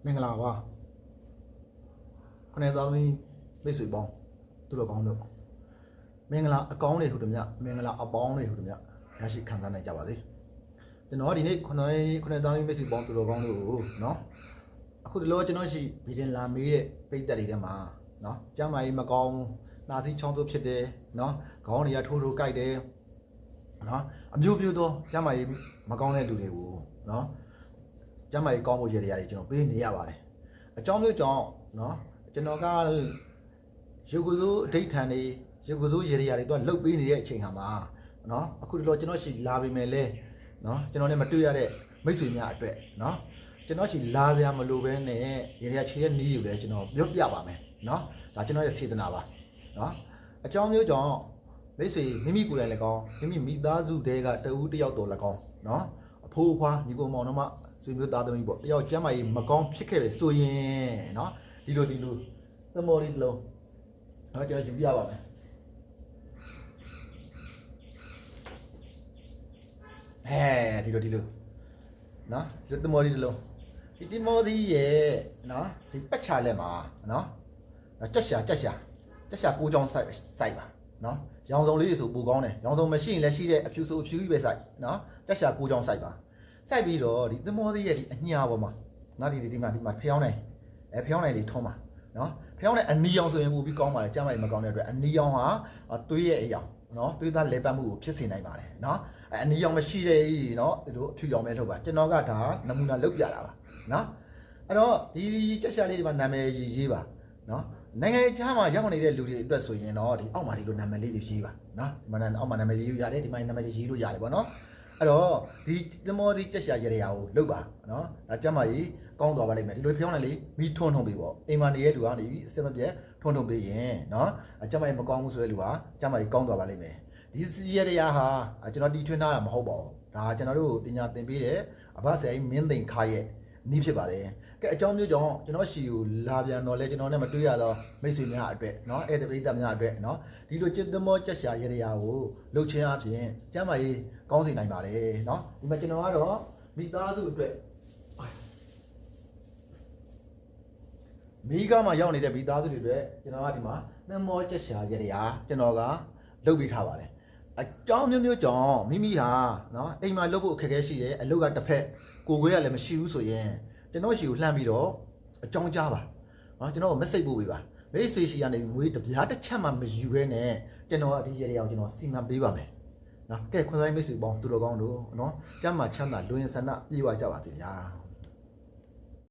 မင်္ဂလာပါခနဲ့သားသမီးမိတ်ဆွေပေါင်းသူတော်ကောင်းတို့မင်္ဂလာအကောင်းတွေဟုတည်းမြမင်္ဂလာအပေါင်းတွေဟုတည်းမြရရှိခံစားနိုင်ကြပါစေကျွန်တော်ဒီနေ့ခနဲ့သားသမီးမိတ်ဆွေပေါင်းသူတော်ကောင်းတို့နော်အခုဒီလိုကျွန်တော်ရှိဗီဒီယိုလာမေးတဲ့ပိတ်သက်တွေထဲမှာနော်ကျမ်းမာရေးမကောင်းနာစီချောင်းစိုးဖြစ်တယ်နော်ခေါင်းတွေကထိုးကြိုက်တယ်နော်အမျိုးမျိုးသောကျမ်းမာရေးမကောင်းတဲ့လူတွေကိုနော်ကျမ်းမာရေးကောင်းဖို့ရည်ရည်တွေကျွန်တော်ပေးနေရပါတယ်အကြောင်းမျိုးကြောင့်နော်ကျွန်တော်ကရုပ်ကစိုးအဋိဌာန်တွေရုပ်ကစိုးရည်ရည်တွေတော့လှုပ်ပေးနေတဲ့အချိန်ခါမှာနော်အခုဒီလိုကျွန်တော်ရှိလာပြီမယ်လဲနော်ကျွန်တော်လည်းမတွေ့ရတဲ့မိတ်ဆွေများအတွက်နော်ကျွန်တော်ရှိလာစရာမလိုဘဲနဲ့ရည်ရည်ချေရဲ့နီးယူလဲကျွန်တော်ပြောပြပါမယ်နော်ဒါကျွန်တော်ရဲ့စေတနာပါနော်အကြောင်းမျိုးကြောင့်မိတ်ဆွေမိမိကိုယ်တိုင်လည်းကောင်းမိမိသားစုတဲကတဦးတယောက်တော်လည်းကောင်းနော်အဖိုးအဖွားညီကိုမောင်နှမဆွေမျိုးသားသမီးပေါ့တယောက်ကျမ်းမာရေးမကောင်းဖြစ်ခဲ့ပဲဆိုရင်နော်ဒီလိုသမော်ဒီလုံးနော်ကျွန်တော်ယူပြပါမယ်ဒီလိုနော်ဒီသမော်ဒီလုံးဒီသမော်ဒီရဲ့နော်ဒီပတ်ချလက်မှာနော်ကြက်ရှာကိုကြောင်စိုက်ပါနော်ရောင်စုံလေးဆိုပူကောင်းတယ်ရောင်စုံမရှိရင်လည်းရှိတဲ့အဖြူဆိုအဖြူကြီးပဲစိုက်နော်ကြက်ရှာကိုကြောင်စိုက်ပါစိုက်ပြီးတော့ဒီသမောသီးရဲ့ဒီအညာပေါ်မှာနော်ဒီမှာဖျောင်းနိုင်ဖျောင်းနိုင်လေးထုံးပါနော်ဖျောင်းနိုင်အနီရောင်ဆိုရင်ပို့ပြီးကောင်းပါတယ်ကျမ်းမာရေးမကောင်းတဲ့အတွက်အနီရောင်ဟာသွေးရဲ့အရောင်နော်သွေးသားလဲပတ်မှုကိုဖြစ်စေနိုင်ပါတယ်နော်အနီရောင်မရှိတဲ့နော်ဒီလိုအဖြူရောင်ပဲထုတ်ပါကျွန်တော်ကဒါနမူနာလုပ်ပြတာပါနော်အဲ့တော့ဒီကြက်ရှာလေးဒီမှာနာမည်ရေးပါနော်နိုင်ငံခြားမှာရောက်နေတဲ့လူတွေအတွက်ဆိုရင်တော့ဒီအောက်မှာဒီလိုနာမည်လေးတွေရေးပါနော်ဒီမှာအောက်မှာနာမည်ရေးရတယ်ဒီမှာနာမည်ရေးလို့ရတယ်ပေါ့နော်အဲ့တော့ဒီသမောဒီကြက်ရှာရရကိုလုပ်ပါနော်ဒါကျမကြီးကောင်းသွားပါလိမ့်မယ်ဒီလိုဖျောင်းနေလေမိထွန်းပေးပေါ့အိမ်မှာနေတဲ့လူကနေပြီးအစစ်မပြတ်ထွန်းပေးရင်နော်ကျမကြီးမကောင်းဘူးဆိုတဲ့လူဟာကျမကြီးကောင်းသွားပါလိမ့်မယ်ဒီရရဟာကျွန်တော်တီထွန်းထားတာမဟုတ်ပါဘူးဒါကျွန်တော်တို့ပညာသင်ပေးတဲ့အဘဆရာကြီးမင်းသိန်ခါရဲ့နီးဖြစ်ပါတယ်ကဲအကြောင်းမျိုးကြောင့်ကျွန်တော်ရှီကိုလာပြန်တော့လဲကျွန်တော်နဲ့မတွေ့ရတော့မိတ်ဆွေများအတွက်เนาะဧည့်သည်ပရိသတ်များအတွက်เนาะဒီလိုจิตသမောကြက်ရှာရရကိုလှုပ်ခြင်းအပြင်ကျမ်းမာရေးကောင်းစေနိုင်ပါတယ်เนาะဒီမှာကျွန်တော်ကတော့မိသားစုအတွက်မိကမှာရောက်နေတဲ့မိသားစုတွေအတွက်ကျွန်တော်ကဒီမှာသမောကြက်ရှာရရကျွန်တော်ကလုပ်ပေးထားပါတယ်အကြောင်းမျိုးကြောင့်မိမိဟာเนาะအိမ်မှာလုပ်ဖို့အခက်အခဲရှိတယ်အလုပ်ကတစ်ဖက်ကိုယ်ခွဲရလည်းမရှိဘူးဆိုရင်ကျွန်တော်ရှီကိုလှမ်းပြီးတော့အကြောင်းကြားပါနော်ကျွန်တော်မက်ဆေ့ပို့ပေးပါမိတ်ဆွေရှီကနေငွေတပြားတစ်ချက်မှမယူခဲနဲ့ကျွန်တော်ကဒီရရအောင်ကျွန်တော်စီမံပေးပါမယ်နော်ကဲခွန်ဆိုင်မိတ်ဆွေပေါင်းသူတော်ကောင်းတို့နော်ကျမ်းမာချမ်းသာလွင်ဆန္ဒပြေဝကြပါစေဗျာ